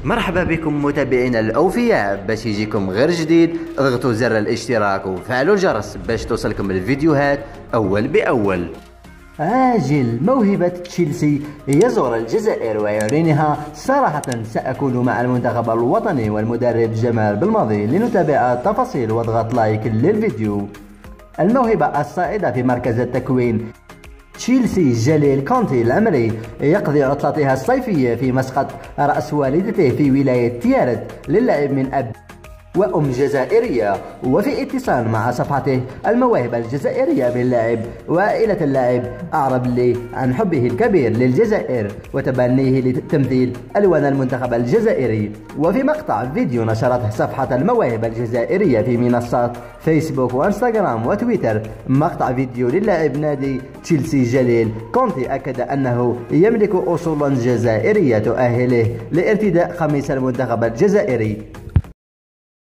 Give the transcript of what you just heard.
مرحبا بكم متابعينا الأوفياء. باش يجيكم غير جديد اضغطوا زر الاشتراك وفعلوا الجرس باش توصلكم الفيديوهات أول بأول. عاجل موهبة تشيلسي يزور الجزائر ويعلنها صراحة سأكون مع المنتخب الوطني والمدرب جمال بالماضي. لنتابع التفاصيل واضغط لايك للفيديو. الموهبة الصاعدة في مركز التكوين تشيلسي جليل كونتي العمري يقضي عطلتها الصيفية في مسقط رأس والدته في ولاية تيارت للعب من أب وأم جزائرية. وفي اتصال مع صفحته المواهب الجزائرية باللاعب وعائلة اللاعب أعرب لي عن حبه الكبير للجزائر وتبنيه لتمثيل ألوان المنتخب الجزائري. وفي مقطع فيديو نشرته صفحة المواهب الجزائرية في منصات فيسبوك وانستغرام وتويتر مقطع فيديو للاعب نادي تشيلسي جليل كونتي أكد أنه يملك أصولا جزائرية تؤهله لارتداء قميص المنتخب الجزائري.